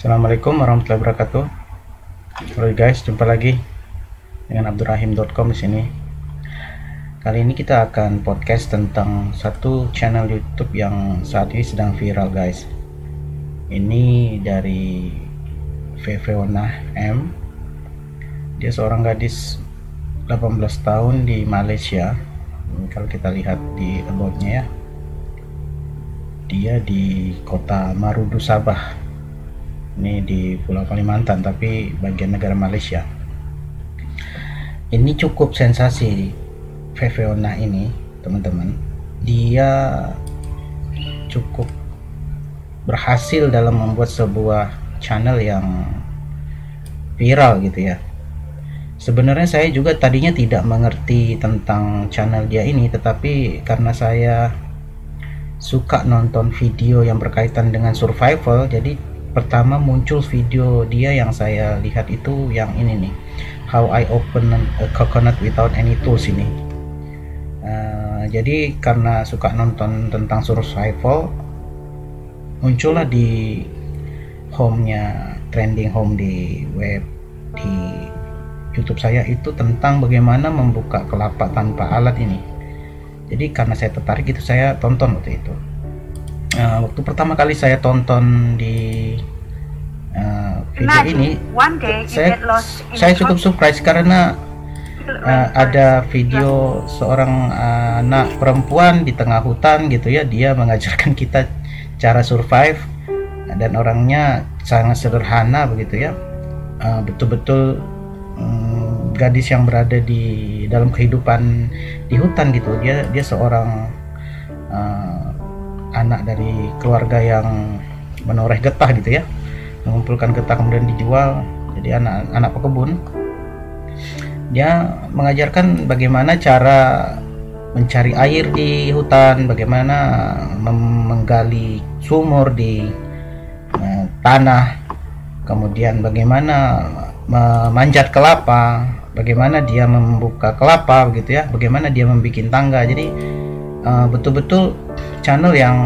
Assalamualaikum warahmatullahi wabarakatuh. Halo guys, jumpa lagi dengan abdurrahim.com di sini. Kali ini kita akan podcast tentang satu channel YouTube yang saat ini sedang viral guys. Ini dari Feveona M. Dia seorang gadis 18 tahun di Malaysia. Kalau kita lihat di about-nya ya, dia di kota Marudu Sabah. Ini di Pulau Kalimantan, tapi bagian negara Malaysia. Ini cukup sensasi Feveona ini, teman-teman. Dia cukup berhasil dalam membuat sebuah channel yang viral gitu ya. Sebenarnya saya juga tadinya tidak mengerti tentang channel dia ini, tetapi karena saya suka nonton video yang berkaitan dengan survival, jadi pertama muncul video dia yang saya lihat itu yang ini nih, how I open a coconut without any tools ini. Jadi karena suka nonton tentang survival, muncullah di home-nya, trending home di web di YouTube saya itu tentang bagaimana membuka kelapa tanpa alat ini. Jadi karena saya tertarik itu, saya tonton waktu itu. Waktu pertama kali saya tonton di video ini, saya cukup surprise karena ada video seorang anak perempuan di tengah hutan gitu ya. Dia mengajarkan kita cara survive dan orangnya sangat sederhana begitu ya. Betul-betul gadis yang berada di dalam kehidupan di hutan gitu. Dia seorang anak dari keluarga yang menoreh getah gitu ya, mengumpulkan getah kemudian dijual, jadi anak pekebun. Dia mengajarkan bagaimana cara mencari air di hutan, bagaimana menggali sumur di tanah, kemudian bagaimana memanjat kelapa, bagaimana dia membuka kelapa begitu ya, bagaimana dia membuat tangga. Jadi betul-betul channel yang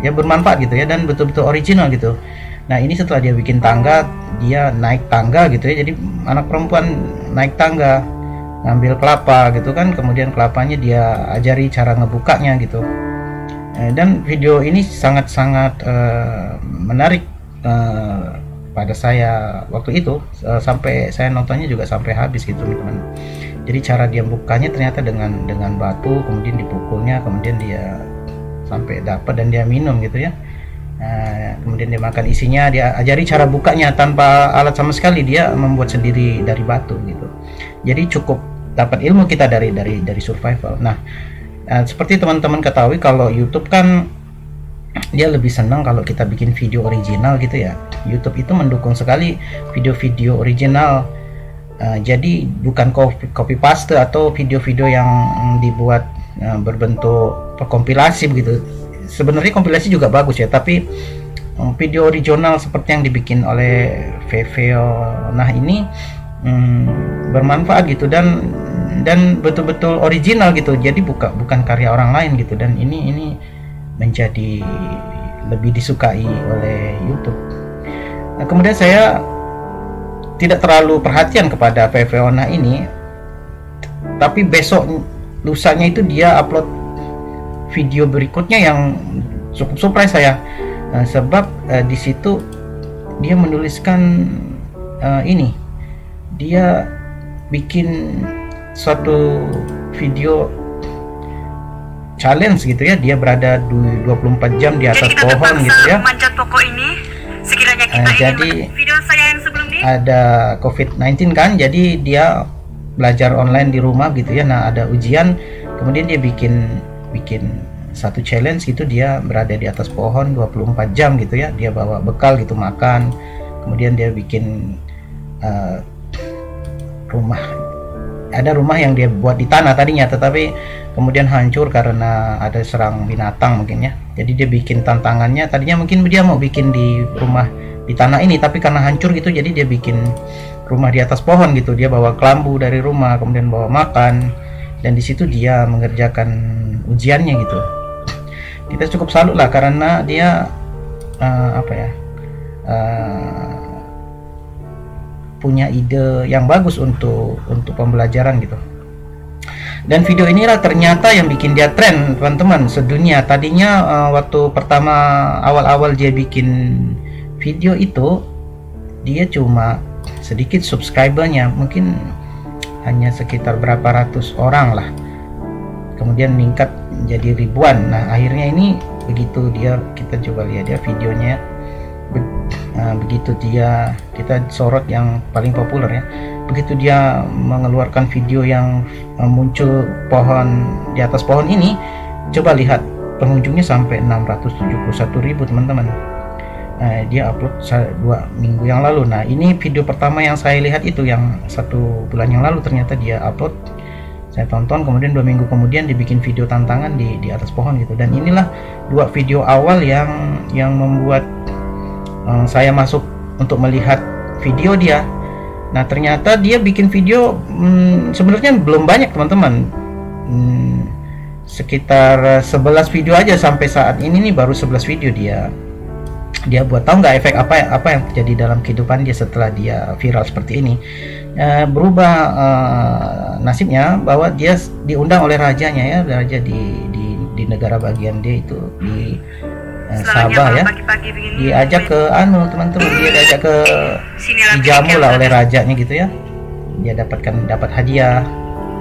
ya bermanfaat gitu ya, dan betul-betul original gitu. Nah ini setelah dia bikin tangga, dia naik tangga gitu ya. Jadi anak perempuan naik tangga ngambil kelapa gitu kan, kemudian kelapanya dia ajari cara ngebukanya gitu. Dan video ini sangat-sangat menarik pada saya waktu itu, sampai saya nontonnya juga sampai habis gitu teman-teman. Jadi cara dia bukanya ternyata dengan batu, kemudian dipukulnya, kemudian dia sampai dapat dan dia minum gitu ya. Kemudian dia makan isinya, dia ajari cara bukanya tanpa alat sama sekali, dia membuat sendiri dari batu gitu. Jadi cukup dapat ilmu kita dari survival. Nah, seperti teman-teman ketahui, kalau YouTube kan dia lebih senang kalau kita bikin video original gitu ya. YouTube itu mendukung sekali video-video original. Jadi bukan copy paste atau video-video yang dibuat berbentuk kompilasi begitu. Sebenarnya kompilasi juga bagus ya, tapi video original seperti yang dibikin oleh Feveona ini bermanfaat gitu, dan betul-betul original gitu. Jadi bukan karya orang lain gitu, dan ini menjadi lebih disukai oleh YouTube. Nah, kemudian saya tidak terlalu perhatian kepada Feveona ini, tapi besok lusanya itu dia upload video berikutnya yang cukup surprise saya. Sebab di situ dia menuliskan ini, dia bikin suatu video challenge gitu ya. Dia berada 24 jam di atas pohon gitu ya. Manjat pokok ini, sekiranya kita jadi video saya yang sebelum ini ada COVID-19 kan, jadi dia belajar online di rumah gitu ya. Nah ada ujian, kemudian dia bikin satu challenge gitu. Dia berada di atas pohon 24 jam gitu ya. Dia bawa bekal gitu, makan, kemudian dia bikin rumah. Ada rumah yang dia buat di tanah tadinya, tetapi kemudian hancur karena ada serang binatang mungkin ya. Jadi dia bikin tantangannya, tadinya mungkin dia mau bikin di rumah di tanah ini, tapi karena hancur gitu, jadi dia bikin rumah di atas pohon gitu. Dia bawa kelambu dari rumah, kemudian bawa makan, dan di situ dia mengerjakan ujiannya gitu. Kita cukup salut lah, karena dia punya ide yang bagus untuk pembelajaran gitu. Dan video inilah ternyata yang bikin dia tren teman-teman sedunia. Tadinya waktu pertama awal-awal dia bikin video itu, dia cuma sedikit subscribernya, mungkin hanya sekitar berapa ratus orang lah. Kemudian meningkat jadi ribuan. Nah akhirnya ini begitu kita coba lihat ya videonya. Begitu kita sorot yang paling populer ya, begitu dia mengeluarkan video yang muncul di atas pohon ini, coba lihat pengunjungnya sampai 671.000 teman-teman. Dia upload 2 minggu yang lalu. Nah ini video pertama yang saya lihat itu yang 1 bulan yang lalu, ternyata dia upload, saya tonton, kemudian 2 minggu kemudian dibikin video tantangan di atas pohon gitu. Dan inilah 2 video awal yang membuat saya masuk untuk melihat video dia. Nah ternyata dia bikin video sebenarnya belum banyak teman-teman, sekitar 11 video aja sampai saat ini nih, baru 11 video dia buat. Tahu nggak efek apa yang terjadi dalam kehidupan dia setelah dia viral seperti ini? Berubah nasibnya, bahwa dia diundang oleh rajanya ya, raja di negara bagian dia itu di Sabah ya, diajak ke teman-teman, dia diajak ke dijamu lah oleh rajanya gitu ya. Dia dapat hadiah,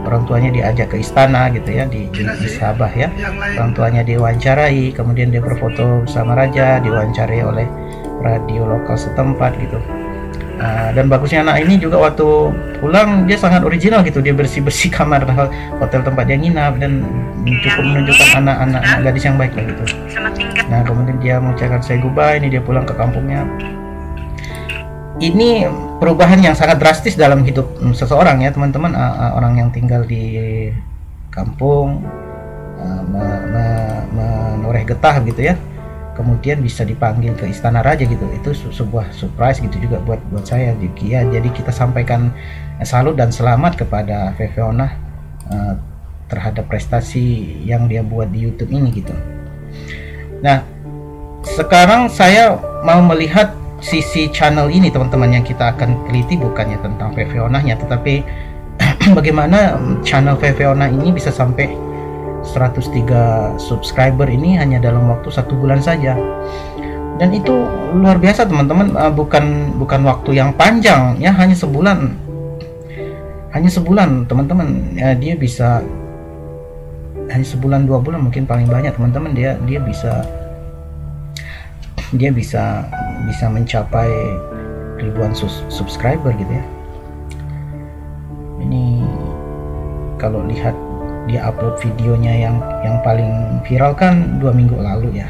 orang tuanya diajak ke istana gitu ya, di Sabah ya. Orang tuanya diwawancarai, kemudian dia berfoto bersama raja, diwawancarai oleh radio lokal setempat gitu. Dan bagusnya anak ini juga waktu pulang dia sangat original gitu, dia bersih-bersih kamar hotel tempat dia nginap, dan cukup menunjukkan anak-anak gadis yang baik lah gitu. Nah kemudian dia mengucapkan say goodbye, ini dia pulang ke kampungnya. Ini perubahan yang sangat drastis dalam hidup seseorang ya teman-teman. Orang yang tinggal di kampung menoreh getah gitu ya, kemudian bisa dipanggil ke istana raja gitu, itu sebuah surprise gitu juga buat saya ya. Jadi kita sampaikan salut dan selamat kepada Feveonah terhadap prestasi yang dia buat di YouTube ini gitu. Nah sekarang saya mau melihat sisi channel ini teman-teman, yang kita akan teliti bukannya tentang Feveonahnya, tetapi bagaimana channel Feveonah ini bisa sampai 103 subscriber ini hanya dalam waktu 1 bulan saja. Dan itu luar biasa teman-teman, bukan waktu yang panjang ya, hanya sebulan teman-teman ya. Dia bisa hanya sebulan 2 bulan mungkin paling banyak teman-teman, dia bisa mencapai ribuan subscriber gitu ya. Ini kalau lihat dia upload videonya yang paling viral kan 2 minggu lalu ya.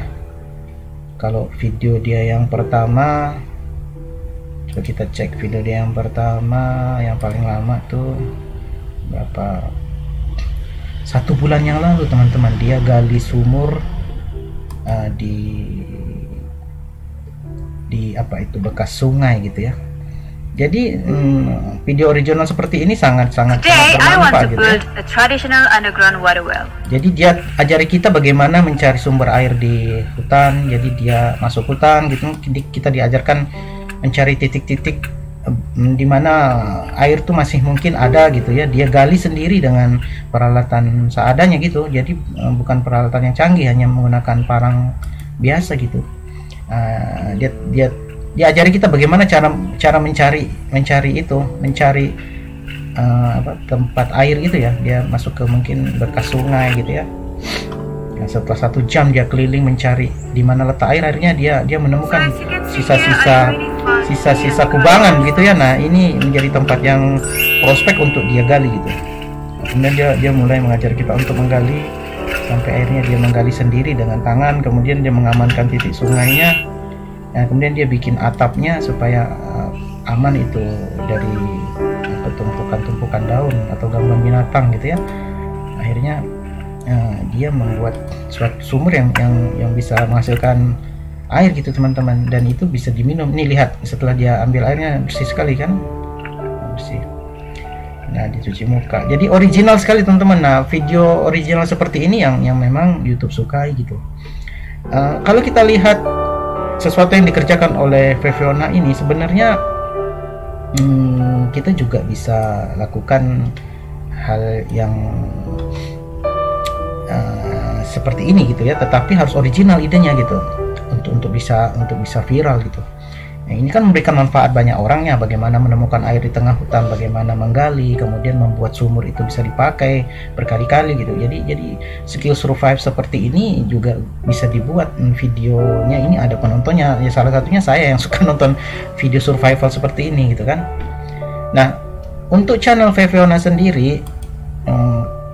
Kalau video dia yang pertama, coba kita cek video dia yang pertama yang paling lama tuh berapa, 1 bulan yang lalu teman-teman. Dia gali sumur di apa itu, bekas sungai gitu ya. Jadi video original seperti ini sangat bermanfaat gitu ya. Jadi dia ajari kita bagaimana mencari sumber air di hutan. Jadi dia masuk hutan gitu, kita diajarkan mencari titik-titik di mana air tuh masih mungkin ada gitu ya. Dia gali sendiri dengan peralatan seadanya gitu. Jadi bukan peralatan yang canggih, hanya menggunakan parang biasa gitu. Dia ajari kita bagaimana cara mencari tempat air gitu ya. Dia masuk ke mungkin bekas sungai gitu ya. Nah, setelah 1 jam dia keliling mencari di mana letak air, akhirnya dia menemukan sisa-sisa kubangan gitu ya. Nah ini menjadi tempat yang prospek untuk dia gali gitu. Kemudian dia mulai mengajar kita untuk menggali, sampai akhirnya dia menggali sendiri dengan tangan. Kemudian dia mengamankan titik sungainya. Nah, kemudian dia bikin atapnya supaya aman itu dari tumpukan-tumpukan daun atau gangguan binatang gitu ya. Akhirnya dia membuat suatu sumur yang bisa menghasilkan air gitu teman-teman, dan itu bisa diminum. Ini lihat, setelah dia ambil airnya bersih sekali kan, bersih. Nah dicuci muka, jadi original sekali teman-teman. Nah video original seperti ini yang memang YouTube sukai gitu. Kalau kita lihat sesuatu yang dikerjakan oleh Feviona ini sebenarnya kita juga bisa lakukan hal yang seperti ini gitu ya, tetapi harus original idenya gitu untuk bisa viral gitu. Nah, ini kan memberikan manfaat banyak orangnya, bagaimana menemukan air di tengah hutan, bagaimana menggali, kemudian membuat sumur itu bisa dipakai berkali-kali gitu. Jadi skill survive seperti ini juga bisa dibuat videonya. Ini ada penontonnya ya, salah satunya saya yang suka nonton video survival seperti ini gitu kan. Nah, untuk channel Feviona sendiri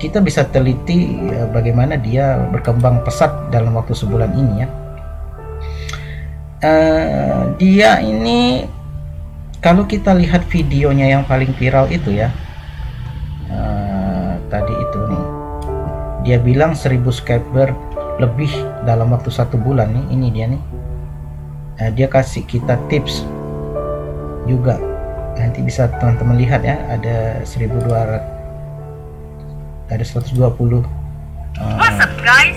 kita bisa teliti bagaimana dia berkembang pesat dalam waktu sebulan ini ya. Dia ini kalau kita lihat videonya yang paling viral itu ya, tadi itu nih, dia bilang 1000 subscriber lebih dalam waktu 1 bulan nih. Ini dia nih, dia kasih kita tips juga, nanti bisa teman-teman lihat ya, ada 1200, ada 120 What's up guys?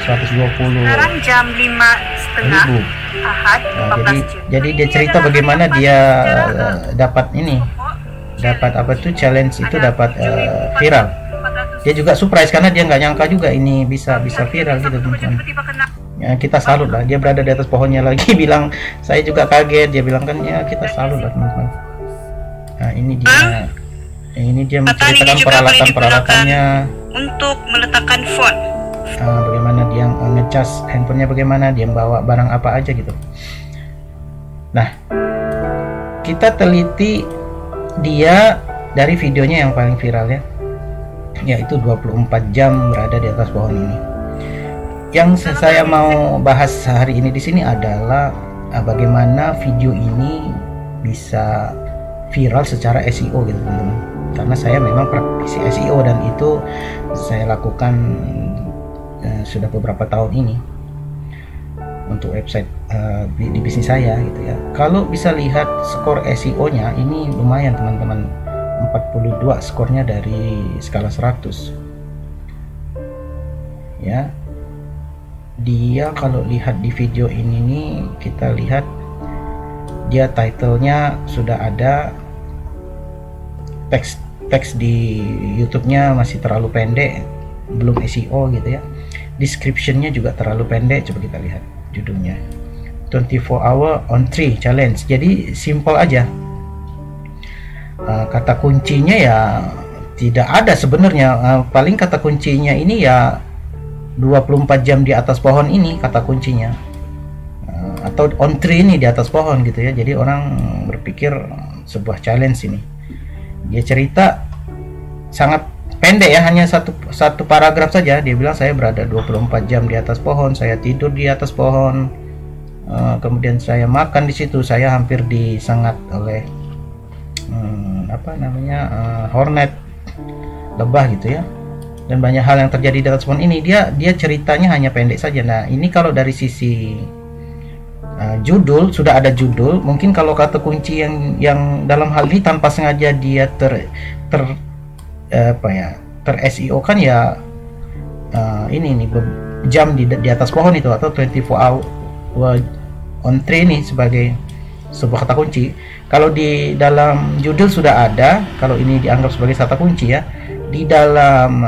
120 Sekarang jam 5:30 Ahad 14 Juni. jadi dia cerita bagaimana dia dapat apa tuh challenge itu, dapat viral. Dia juga surprise karena dia nggak nyangka juga ini bisa viral gitu teman-teman. Ya, kita salut lah, dia berada di atas pohonnya lagi bilang saya juga kaget, dia bilang kan ya kita salut lah teman-teman. Nah, ini dia menceritakan peralatan-peralatannya untuk meletakkan font. Bagaimana dia ngecas handphonenya, bagaimana dia membawa barang apa aja gitu. Nah, kita teliti dia dari videonya yang paling viral ya, yaitu 24 jam berada di atas pohon ini. Yang saya mau bahas hari ini di sini adalah bagaimana video ini bisa viral secara SEO gitu teman-teman. Karena saya memang praktisi SEO dan itu saya lakukan sudah beberapa tahun ini untuk website di bisnis saya gitu ya. Kalau bisa lihat skor SEO-nya ini lumayan teman-teman, 42 skornya dari skala 100 ya. Dia kalau lihat di video ini nih, kita lihat dia title-nya sudah ada, teks di YouTube-nya masih terlalu pendek, belum SEO gitu ya. Description-nya juga terlalu pendek. Coba kita lihat judulnya, 24 hour on tree challenge. Jadi simple aja. Kata kuncinya ya tidak ada sebenarnya. Paling kata kuncinya ini ya 24 jam di atas pohon ini kata kuncinya, atau on tree ini di atas pohon gitu ya. Jadi orang berpikir sebuah challenge ini. Dia cerita sangat pendek ya, hanya satu paragraf saja. Dia bilang saya berada 24 jam di atas pohon, saya tidur di atas pohon, kemudian saya makan di situ, saya hampir disengat oleh hornet, lebah gitu ya, dan banyak hal yang terjadi di atas pohon ini. Dia ceritanya hanya pendek saja. Nah, ini kalau dari sisi judul, sudah ada judul. Mungkin kalau kata kunci yang dalam hal ini tanpa sengaja dia ter SEO kan ya, ini nih jam di atas pohon itu, atau 24 hour on tree ini sebagai sebuah kata kunci. Kalau di dalam judul sudah ada, kalau ini dianggap sebagai kata kunci ya. Di dalam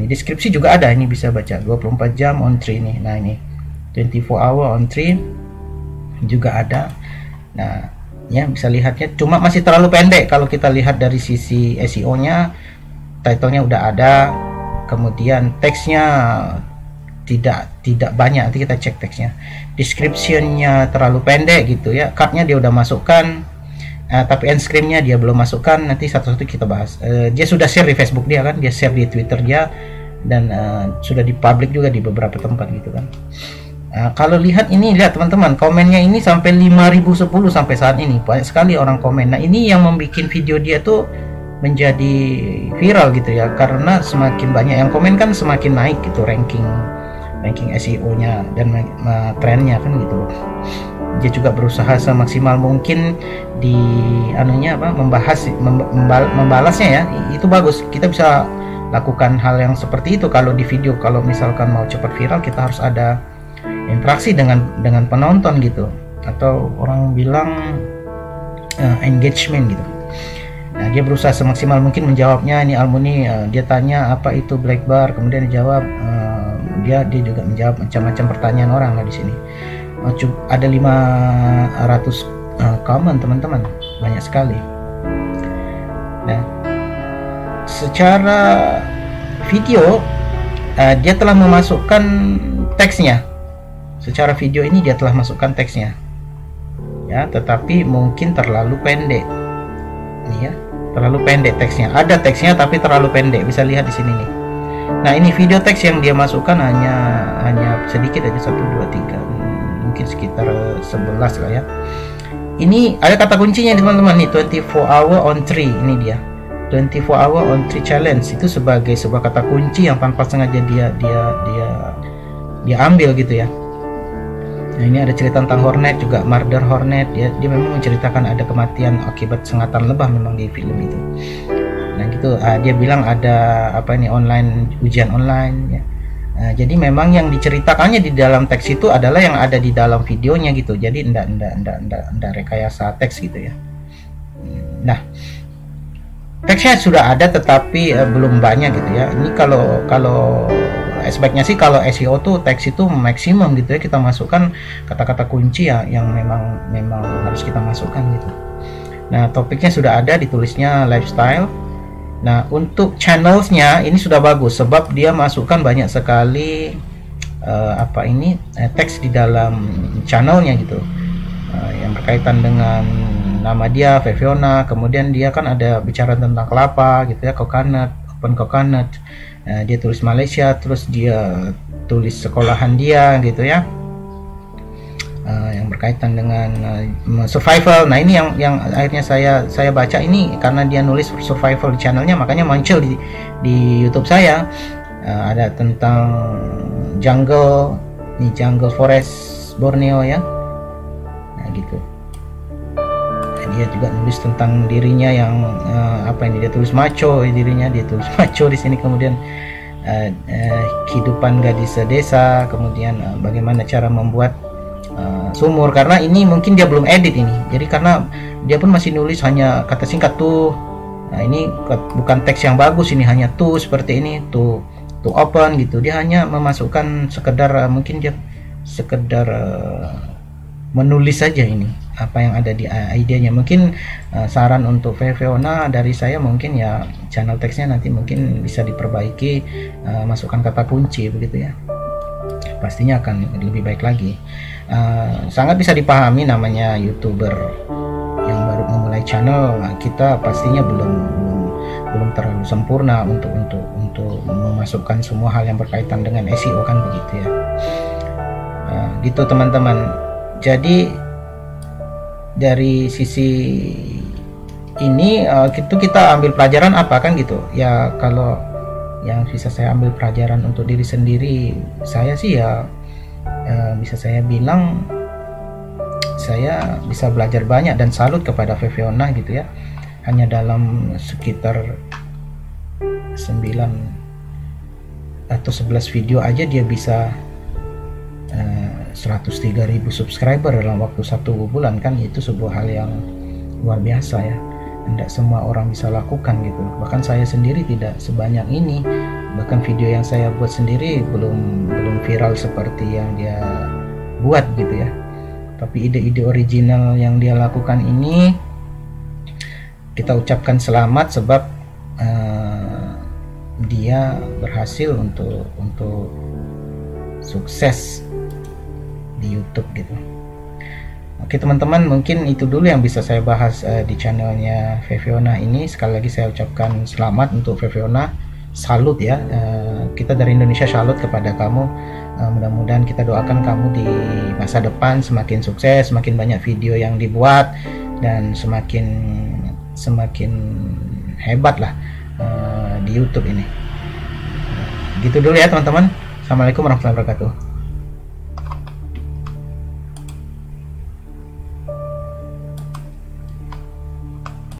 deskripsi juga ada, ini bisa baca 24 jam on tree ini. Nah, ini 24 hour on tree juga ada. Nah, ya bisa lihatnya, cuma masih terlalu pendek kalau kita lihat dari sisi SEO-nya. Title-nya udah ada, kemudian teksnya tidak banyak, nanti kita cek teksnya. Description-nya terlalu pendek gitu ya. Card-nya dia udah masukkan, tapi end screen-nya dia belum masukkan. Nanti satu-satu kita bahas. Dia sudah share di Facebook dia kan, dia share di Twitter dia, dan sudah dipublish juga di beberapa tempat gitu kan. Kalau lihat ini, lihat teman-teman, komennya ini sampai 5010 sampai saat ini, banyak sekali orang komen. Nah, ini yang membuat video dia tuh menjadi viral gitu ya, karena semakin banyak yang komen kan semakin naik gitu ranking SEO-nya dan trennya kan gitu. Dia juga berusaha semaksimal mungkin di membalasnya ya. Itu bagus, kita bisa lakukan hal yang seperti itu kalau di video. Kalau misalkan mau cepat viral, kita harus ada interaksi dengan penonton gitu, atau orang bilang engagement gitu. Nah, dia berusaha semaksimal mungkin menjawabnya. Ini Almuni, dia tanya apa itu black bar, kemudian dijawab, dia juga menjawab macam-macam pertanyaan orang lah di sini. Ada 500 comment teman-teman, banyak sekali. Nah, secara video dia telah memasukkan teksnya. Secara video ini dia telah masukkan teksnya, ya, tetapi mungkin terlalu pendek. Ini ya, terlalu pendek teksnya. Ada teksnya tapi terlalu pendek. Bisa lihat di sini nih. Nah, ini video teks yang dia masukkan hanya sedikit aja, 1, 2, 3, mungkin sekitar 11 lah ya. Ini ada kata kuncinya teman-teman nih, 24 hour on tree. Ini dia, 24 hour on tree challenge. Itu sebagai sebuah kata kunci yang tanpa sengaja dia ambil gitu ya. Nah, ini ada cerita tentang hornet juga, murder hornet. Dia memang menceritakan ada kematian akibat sengatan lebah memang di film itu. Nah gitu, dia bilang ada ujian online ya. Jadi memang yang diceritakannya di dalam teks itu adalah yang ada di dalam videonya gitu. Jadi ndak rekayasa teks gitu ya. Nah, teksnya sudah ada tetapi belum banyak gitu ya. Ini kalau aspeknya sih, kalau SEO tuh teks itu maksimum gitu ya, kita masukkan kata-kata kunci ya yang memang harus kita masukkan gitu. Nah, topiknya sudah ada, ditulisnya lifestyle. Nah, untuk channelsnya ini sudah bagus sebab dia masukkan banyak sekali teks di dalam channelnya gitu, yang berkaitan dengan nama dia, Feviona. Kemudian dia kan ada bicara tentang kelapa gitu ya, coconut, open coconut. Dia tulis Malaysia, terus dia tulis sekolahan dia gitu ya, yang berkaitan dengan survival. Nah, ini yang akhirnya saya baca ini karena dia nulis survival di channelnya, makanya muncul di YouTube saya. Ada tentang jungle forest Borneo ya. Nah gitu. Dia juga nulis tentang dirinya yang dia tulis macho, dia tulis macho di sini. Kemudian kehidupan gadis desa, kemudian bagaimana cara membuat sumur, karena ini mungkin dia belum edit ini, jadi karena dia pun masih nulis hanya kata singkat tuh. Nah, ini bukan teks yang bagus, ini hanya tuh seperti ini, tuh open gitu. Dia hanya memasukkan sekedar mungkin dia sekedar menulis saja ini apa yang ada di idenya. Mungkin saran untuk Feviona dari saya mungkin ya, channel teksnya nanti mungkin bisa diperbaiki, masukkan kata kunci begitu ya, pastinya akan lebih baik lagi. Sangat bisa dipahami, namanya YouTuber yang baru memulai channel, kita pastinya belum terlalu sempurna untuk memasukkan semua hal yang berkaitan dengan SEO kan begitu ya. Gitu teman-teman. Jadi dari sisi ini itu kita ambil pelajaran apa kan gitu ya. Kalau yang bisa saya ambil pelajaran untuk diri sendiri, saya sih ya bisa saya bilang saya bisa belajar banyak dan salut kepada Feviona gitu ya. Hanya dalam sekitar 9 atau 11 video aja dia bisa 103.000 subscriber dalam waktu 1 bulan kan. Itu sebuah hal yang luar biasa ya, tidak semua orang bisa lakukan gitu. Bahkan saya sendiri tidak sebanyak ini, bahkan video yang saya buat sendiri belum viral seperti yang dia buat gitu ya. Tapi ide-ide original yang dia lakukan ini kita ucapkan selamat sebab dia berhasil untuk sukses di YouTube gitu. Oke teman-teman, mungkin itu dulu yang bisa saya bahas di channelnya Feviona ini. Sekali lagi saya ucapkan selamat untuk Feviona, salut ya. Kita dari Indonesia salut kepada kamu. Mudah-mudahan kita doakan kamu di masa depan semakin sukses, semakin banyak video yang dibuat, dan semakin hebat lah di YouTube ini. Gitu dulu ya teman-teman. Assalamualaikum warahmatullahi wabarakatuh.